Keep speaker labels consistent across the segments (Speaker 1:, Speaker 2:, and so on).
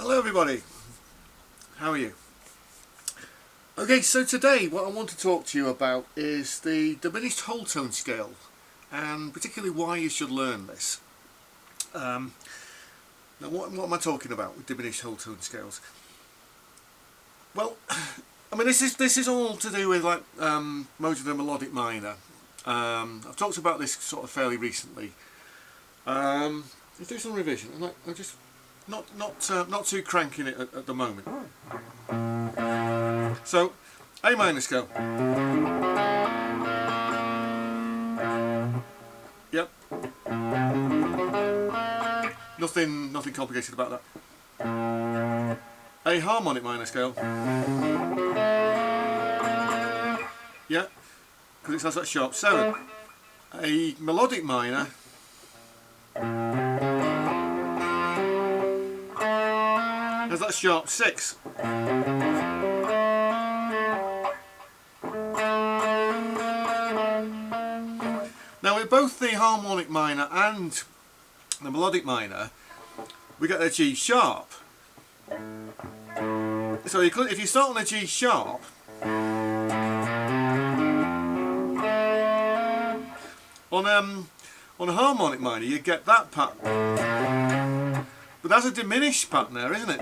Speaker 1: Hello everybody, how are you? Okay, so today what I want to talk to you about is the diminished whole tone scale, and particularly why you should learn this. Now what am I talking about with diminished whole tone scales? Well, I mean this is all to do with like modes of the melodic minor. I've talked about this sort of fairly recently. Let's do some revision. I'm just not too cranking it at the moment. So, A minor scale. Yep. Nothing complicated about that. A harmonic minor scale. Yeah, because it has that sharp 7. A melodic minor. Has that sharp 6. Now with both the harmonic minor and the melodic minor, we get a G sharp. So if you start on a G sharp, on a harmonic minor you get that pattern. But that's a diminished pattern there, isn't it?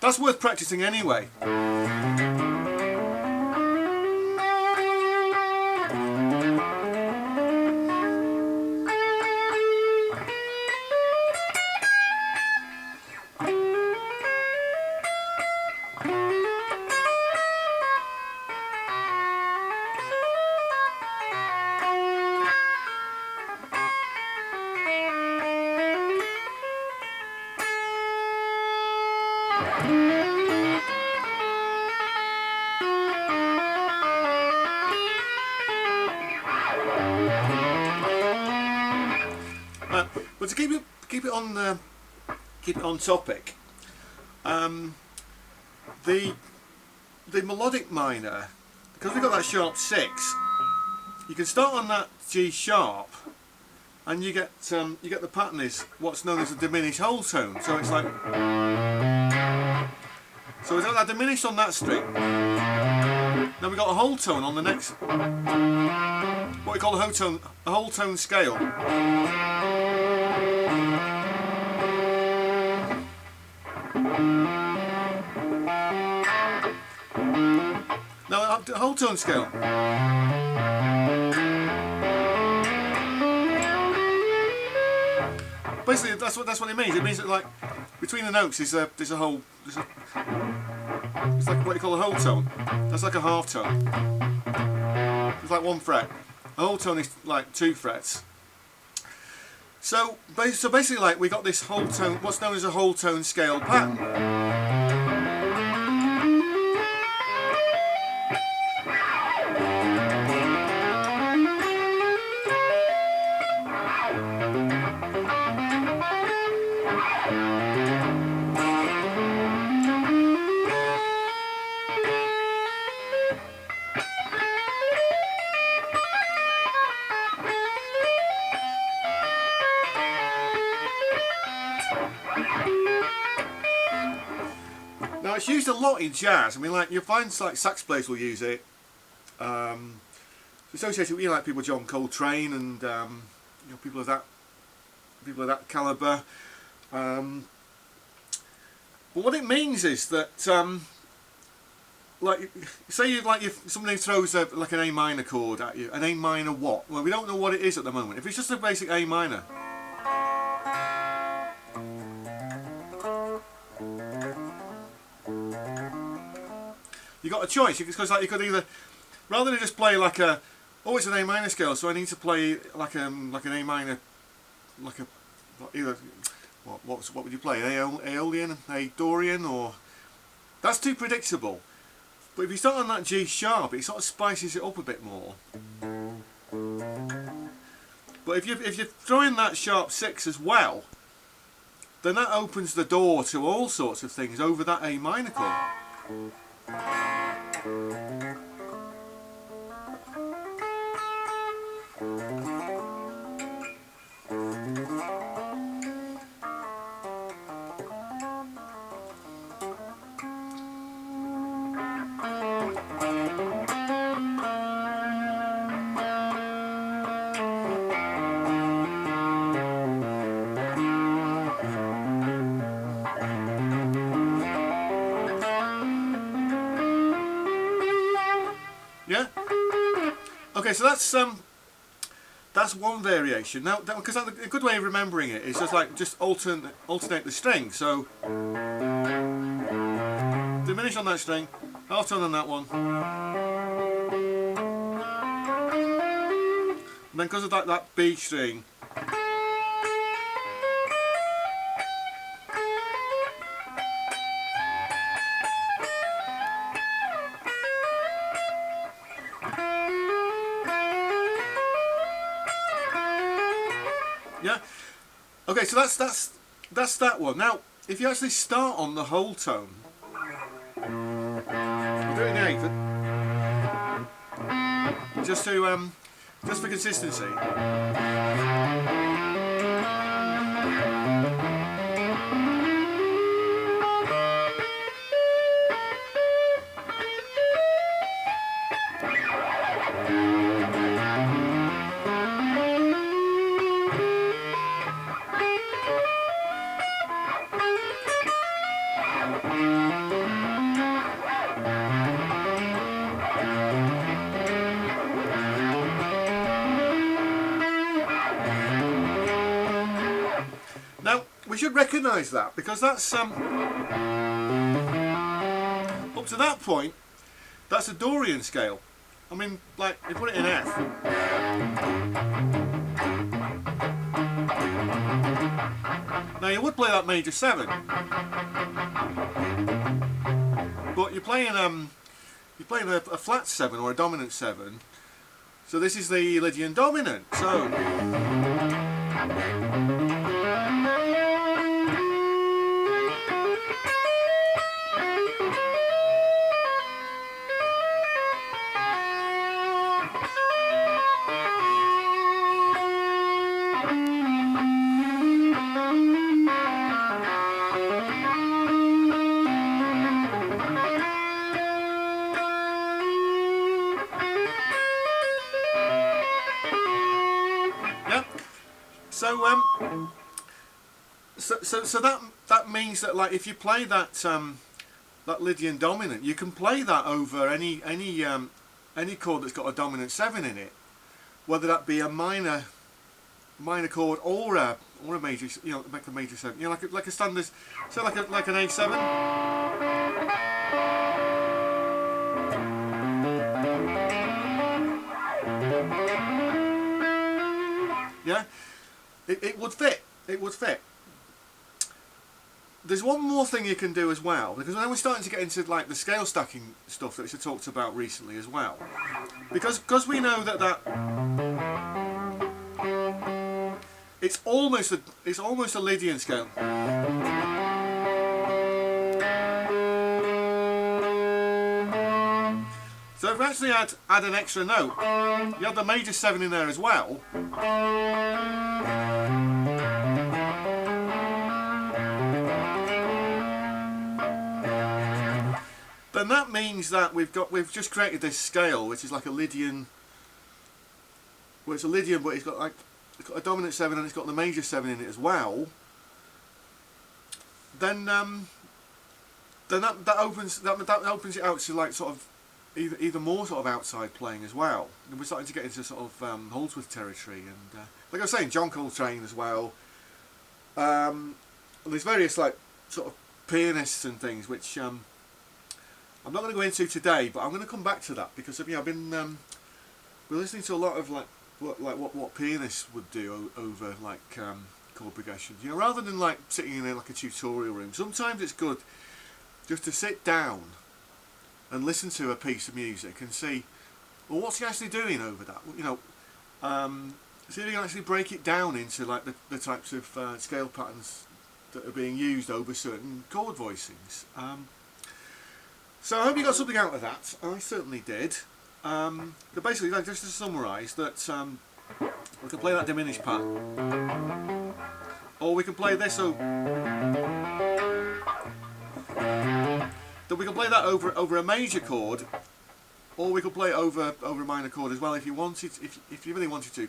Speaker 1: That's worth practicing anyway. But to keep it on topic, the melodic minor, because we've got that sharp 6, you can start on that G sharp, and you get the pattern is what's known as a diminished whole tone. So it's like, so we've got that diminished on that string. Then we've got a whole tone on the next, what we call a whole tone scale. Now, a whole tone scale. Basically, that's what it means. It means that like between the notes it's like what you call a whole tone. That's like a half tone. It's like 1 fret. A whole tone is like 2 frets. So basically, like we got this whole tone, what's known as a whole tone scale pattern. Now it's used a lot in jazz. I mean, like you'll find like sax players will use it. It's associated with like people John Coltrane and people of that caliber. But what it means is that like say if somebody throws like an A minor chord at you, an A minor what? Well, we don't know what it is at the moment. If it's just a basic A minor. You got a choice because like you could either, rather than just play like a, oh it's an A minor scale, so I need to play like an A minor, like a either what would you play, Aeolian, A Dorian, or that's too predictable. But if you start on that G sharp, it sort of spices it up a bit more. But if you're throwing that sharp 6 as well, then that opens the door to all sorts of things over that A minor chord. Yeah. Okay, so that's one variation. Now, because a good way of remembering it is just alternate the string. So diminish on that string, half tone on that one, and then because of that B string, yeah. Okay, so that's that one. Now, if you actually start on the whole tone, we'll do it in the eighth, just for consistency. Now, we should recognise that, because that's up to that point, that's a Dorian scale. I mean, like, you put it in F. Now, you would play that major 7, but you're playing a flat 7 or a dominant 7. So this is the Lydian dominant. So So that means that, like, if you play that that Lydian dominant, you can play that over any chord that's got a dominant 7 in it, whether that be a minor chord or a major, you know, like a major 7, you know, like a standard, so like an A7. Yeah, it would fit. It would fit. There's one more thing you can do as well, because now we're starting to get into like the scale stacking stuff that we talked about recently as well. Because we know that it's almost a Lydian scale. So if we actually add an extra note, you have the major 7 in there as well. Then that means that we've just created this scale, which is like a Lydian. Well, it's a Lydian, but it's got a dominant 7 and it's got the major 7 in it as well. Then that opens it out to like sort of either more sort of outside playing as well. And we're starting to get into sort of Holdsworth territory, and like I was saying, John Coltrane as well. And there's various like sort of pianists and things which I'm not going to go into today, but I'm going to come back to that, because, you know, I've been we're listening to a lot of like what pianists would do over like chord progression. You know, rather than like sitting in like a tutorial room, sometimes it's good just to sit down and listen to a piece of music and see, well, what's he actually doing over that? You know, see if you can actually break it down into like the types of scale patterns that are being used over certain chord voicings. So I hope you got something out of that. I certainly did. But basically, like, just to summarise, that we can play that diminished part, or we can play this. So that we can play that over a major chord, or we could play it over a minor chord as well if you wanted, if you really wanted to.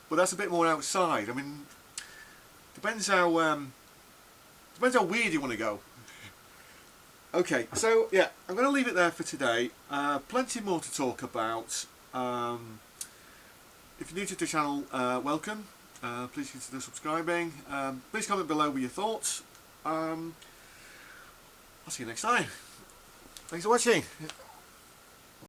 Speaker 1: But that's a bit more outside. I mean, depends how weird you want to go. Okay, so yeah, I'm going to leave it there for today. Plenty more to talk about. If you're new to the channel, welcome. Please consider subscribing. Please comment below with your thoughts. I'll see you next time. Thanks for watching.